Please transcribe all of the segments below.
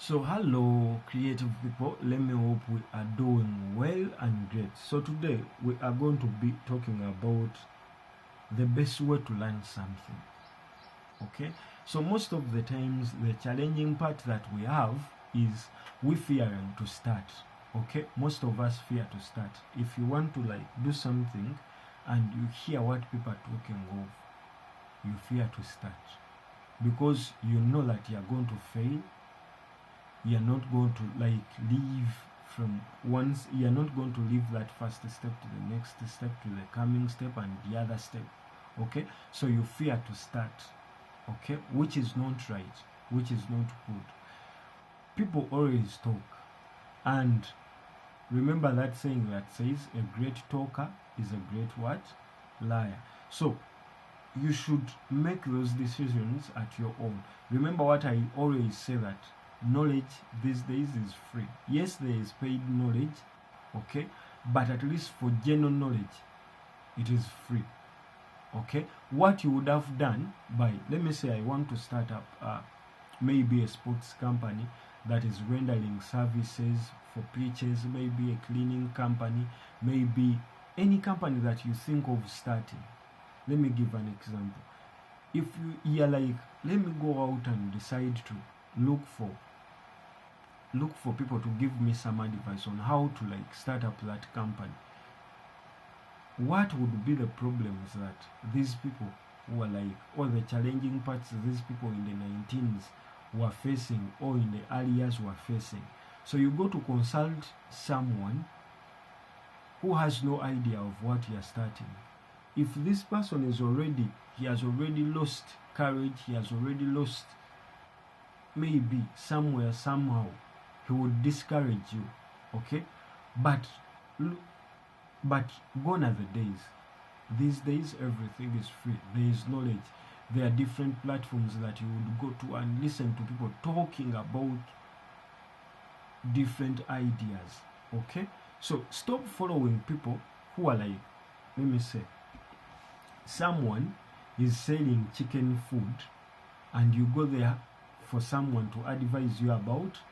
So hello creative people, let me hope we are doing well and great. So today we are going to be talking about the best way to learn something. Okay, so most of the times the challenging part that we have is we fearing to start. Okay, most of us fear to start. If you want to do something and you hear what people are talking of, you fear to start because you know that you are going to fail. You're not going to leave from once, you're not going to leave that first step to the next step to the coming step and the other step. Okay, so you fear to start. Okay, which is not right, which is not good. People always talk, and remember that saying that says a great talker is a great what? Liar. So you should make those decisions at your own. Remember what I always say, that knowledge these days is free. Yes, there is paid knowledge, okay, but at least for general knowledge it is free. Okay, what you would have done by, let me say I want to start up maybe a sports company that is rendering services for pitches, maybe a cleaning company, maybe any company that you think of starting. Let me give an example. If you're like, let me go out and decide to look for people to give me some advice on how to start up that company, what would be the problems that these people who are or the challenging parts these people in the 19s were facing, or in the early years were facing? So you go to consult someone who has no idea of what you are starting. If this person is he has already lost courage, he has already lost, maybe somewhere, somehow, he would discourage you. Okay, but gone are the days. These days everything is free. There is knowledge. There are different platforms that you would go to and listen to people talking about different ideas. Okay, so stop following people who are let me say, someone is selling chicken food and you go there for someone to advise you about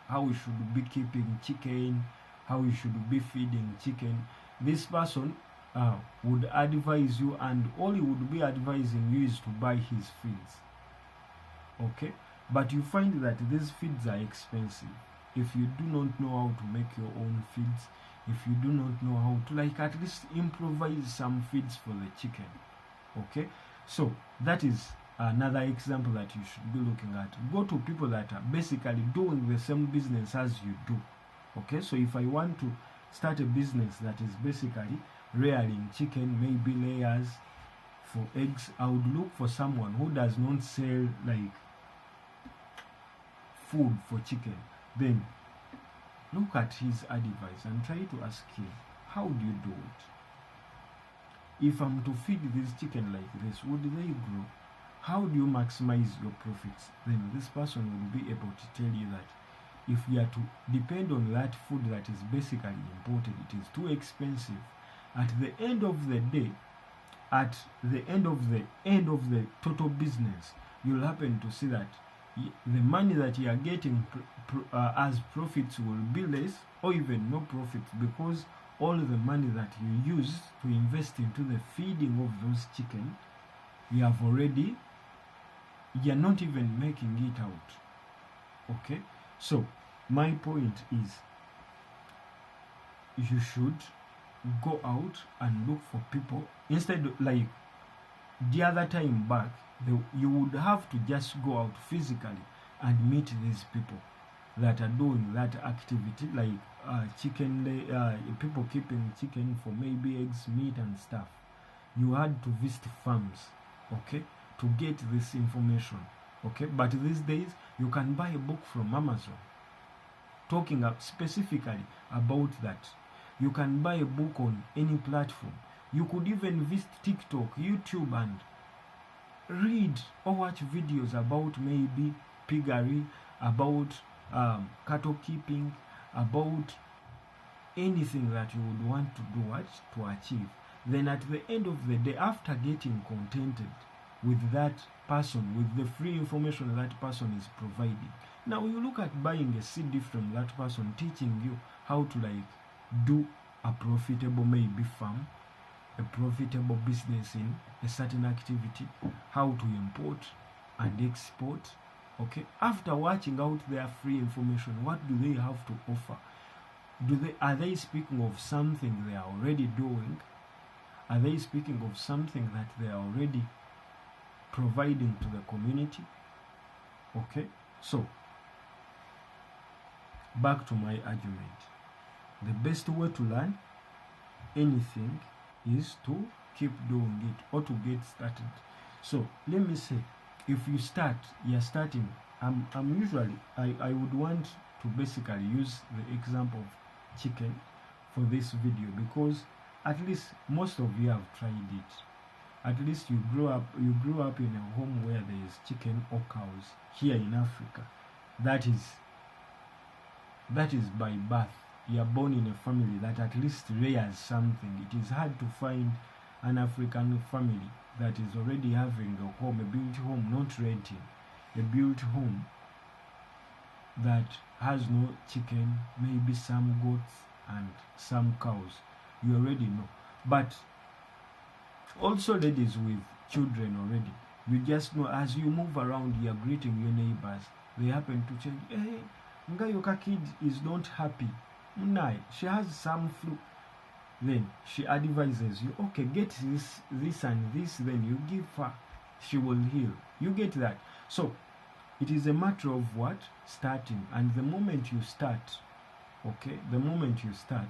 how you should be keeping chicken, how you should be feeding chicken. This person would advise you, and all he would be advising you is to buy his feeds. Okay, but you find that these feeds are expensive. If you do not know how to make your own feeds, if you do not know how to at least improvise some feeds for the chicken. Okay, so that is another example that you should be looking at. Go to people that are basically doing the same business as you do. Okay, so if I want to start a business that is basically rearing chicken, maybe layers for eggs, I would look for someone who does not sell food for chicken. Then look at his advice and try to ask him, how do you do it? If I'm to feed this chicken like this, would they grow? How do you maximize your profits? Then this person will be able to tell you that if you are to depend on that food that is basically imported, it is too expensive. At the end of the day, at the end of the total business, you'll happen to see that the money that you are getting as profits will be less, or even no profits, because all the money that you use to invest into the feeding of those chicken, you're not even making it out. Okay, so my point is, you should go out and look for people. Instead of the other time back, you would have to just go out physically and meet these people that are doing that activity, people keeping chicken for maybe eggs, meat and stuff. You had to visit farms, okay, to get this information. Okay, but these days you can buy a book from Amazon talking specifically about that. You can buy a book on any platform. You could even visit TikTok, YouTube, and read or watch videos about maybe piggery, about cattle keeping, about anything that you would want to do, to achieve. Then at the end of the day, after getting contented with that person, with the free information that person is providing. Now you look at buying a CD from that person, teaching you how to do a profitable maybe farm, a profitable business in a certain activity, how to import and export. Okay, after watching out their free information, what do they have to offer? Are they speaking of something they are already doing? Are they speaking of something that they are already providing to the community? Okay, so back to my argument. The best way to learn anything is to keep doing it or to get started. So let me say, if you're starting, I'm usually, I would want to basically use the example of chicken for this video, because at least most of you have tried it. At least you grew up in a home where there is chicken or cows. Here in Africa, that is by birth. You are born in a family that at least rears something. It is hard to find an African family that is already having a home, a built home, not renting, a built home that has no chicken, maybe some goats and some cows. You already know. But also ladies with children already, you just know as you move around, you are greeting your neighbors. They happen to change. Hey, Ngayoka kid is not happy. Munai, she has some flu. Then she advises you, okay, get this and this, then you give her, she will heal. You get that? So it is a matter of what? Starting. And the moment you start, okay, the moment you start,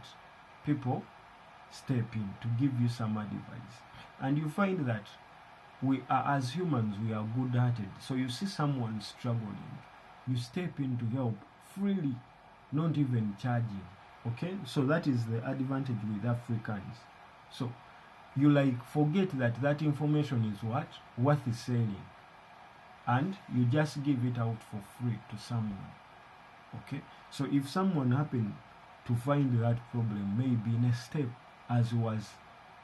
people step in to give you some advice. And you find that we are, as humans, we are good-hearted. So you see someone struggling, you step in to help freely, not even charging. Okay, so that is the advantage with Africans. So you forget that information is what? Worth selling. And you just give it out for free to someone. Okay, so if someone happened to find that problem, maybe in a step as was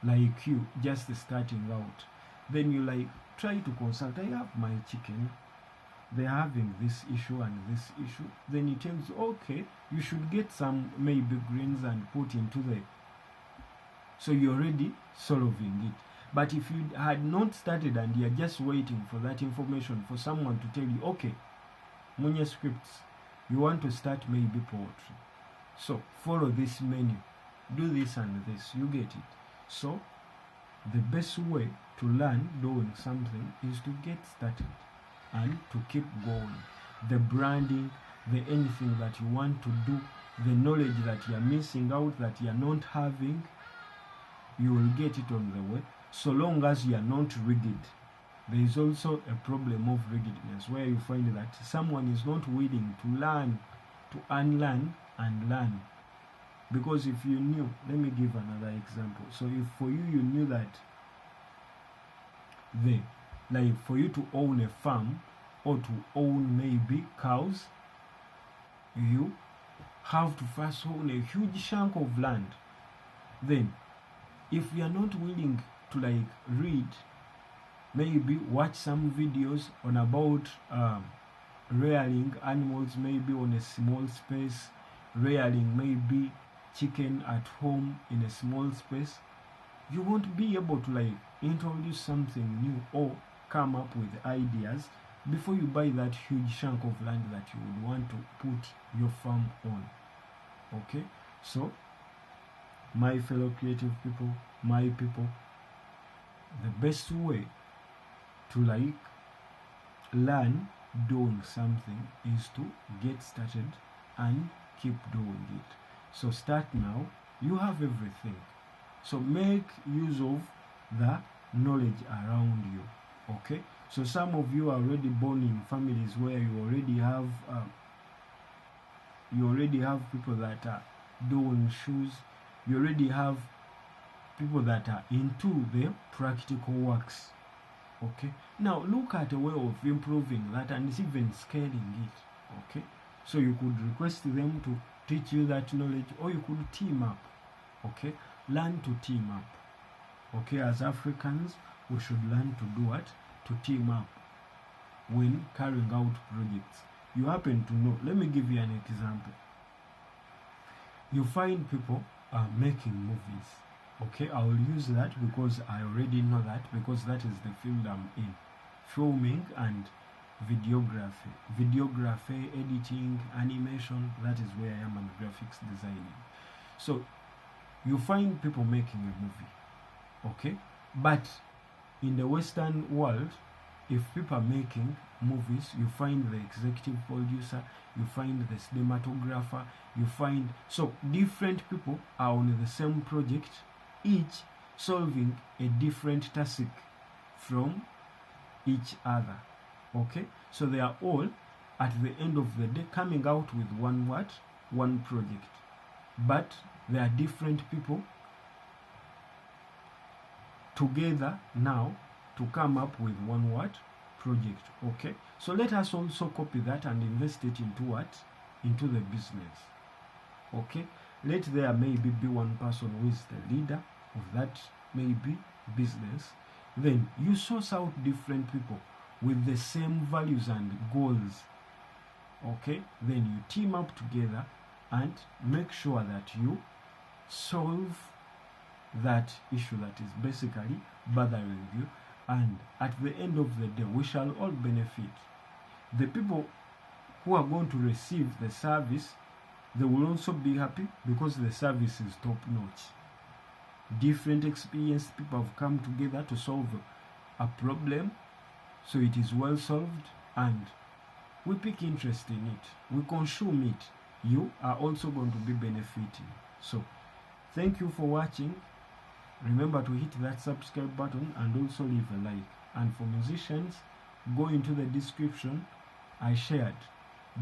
like you, just starting out, then you try to consult. I have my chicken, they're having this issue and this issue. Then he tells you, okay, you should get some maybe greens and put into the, so you're already solving it. But if you had not started and you're just waiting for that information, for someone to tell you, okay, Munye scripts, you want to start maybe poetry, so follow this menu, do this and this, you get it. So the best way to learn doing something is to get started and to keep going. The branding, the anything that you want to do, the knowledge that you are missing out, that you are not having, you will get it on the way, so long as you are not rigid. There is also a problem of rigidness, where you find that someone is not willing to learn, to unlearn and learn. Because if you knew, let me give another example. So if for you knew that for you to own a farm or to own maybe cows, you have to first own a huge chunk of land. Then if you are not willing to read, maybe watch some videos on about rearing animals, maybe on a small space, rearing maybe chicken at home in a small space, you won't be able to introduce something new or come up with ideas before you buy that huge chunk of land that you would want to put your farm on. Okay, so my fellow creative people, my people, the best way to learn doing something is to get started and keep doing it. So start now, you have everything. So make use of the knowledge around you. Okay, so some of you are already born in families where you already have people that are doing shoes, you already have people that are into the practical works. Okay, now look at a way of improving that and even scaling it. Okay, so you could request them to teach you that knowledge, or you could team up. Okay, learn to team up. Okay, as Africans, we should learn to do what? To team up. when carrying out projects. You happen to know, let me give you an example. You find people making movies. Okay, I will use that because I already know that, because that is the field I'm in. Filming and videography, editing, animation, that is where I am, and graphics designing. So you find people making a movie, okay? But in the Western world, if people are making movies, you find the executive producer, you find the cinematographer, you find, so different people are on the same project, each solving a different task from each other. Okay, so they are all at the end of the day coming out with one project, but they are different people together now to come up with one project. Okay, so let us also copy that and invest it into into the business. Okay, let there maybe be one person who is the leader of that maybe business. Then you source out different people with the same values and goals. Okay, then you team up together and make sure that you solve that issue that is basically bothering you, and at the end of the day we shall all benefit. The people who are going to receive the service, they will also be happy because the service is top notch. Different experienced people have come together to solve a problem, so it is well solved, and we pick interest in it, we consume it. You are also going to be benefiting. So thank you for watching. Remember to hit that subscribe button and also leave a like. And for musicians, go into the description. I shared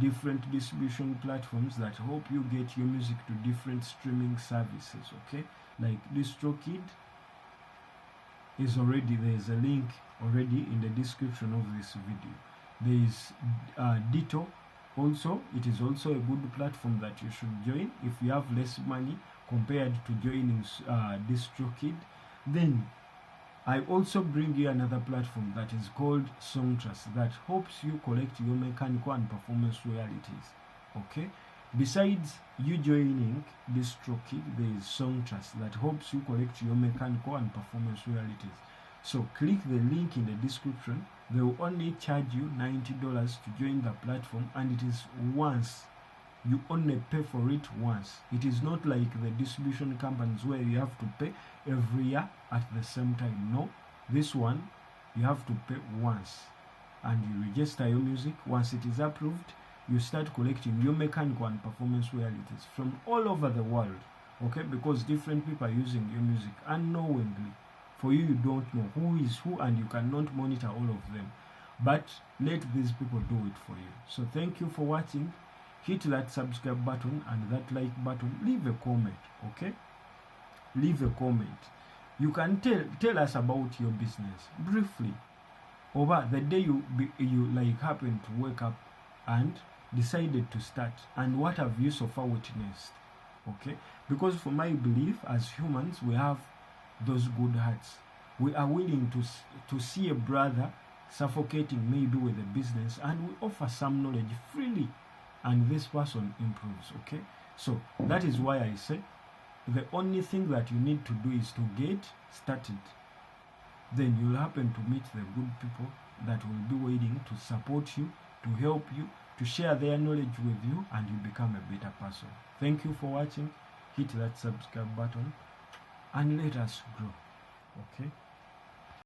different distribution platforms that help you get your music to different streaming services. Okay, like Distrokid is already, there is a link already in the description of this video. There is Ditto also. It is also a good platform that you should join if you have less money compared to joining Distrokid. Then I also bring you another platform that is called Songtrust, that helps you collect your mechanical and performance royalties. Okay, besides you joining Distrokid, there is Songtrust that helps you collect your mechanical and performance royalties. So click the link in the description. They will only charge you $90 to join the platform, and it is once. You only pay for it once. It is not like the distribution companies where you have to pay every year at the same time. No, this one you have to pay once, and you register your music. Once it is approved, you start collecting your mechanical and performance royalties from all over the world. Okay, because different people are using your music unknowingly. For you, you don't know who is who, and you cannot monitor all of them, but let these people do it for you. So thank you for watching. Hit that subscribe button and that like button. Leave a comment. Okay, leave a comment. You can tell us about your business briefly, over the day you like happen to wake up and decided to start, and what have you so far witnessed. Okay, because for my belief, as humans, we have those good hearts. We are willing to see a brother suffocating maybe with a business, and we offer some knowledge freely, and this person improves. Okay, so that is why I say the only thing that you need to do is to get started. Then you'll happen to meet the good people that will be waiting to support you, to help you, to share their knowledge with you, and you become a better person. Thank you for watching. Hit that subscribe button and let us grow. Okay.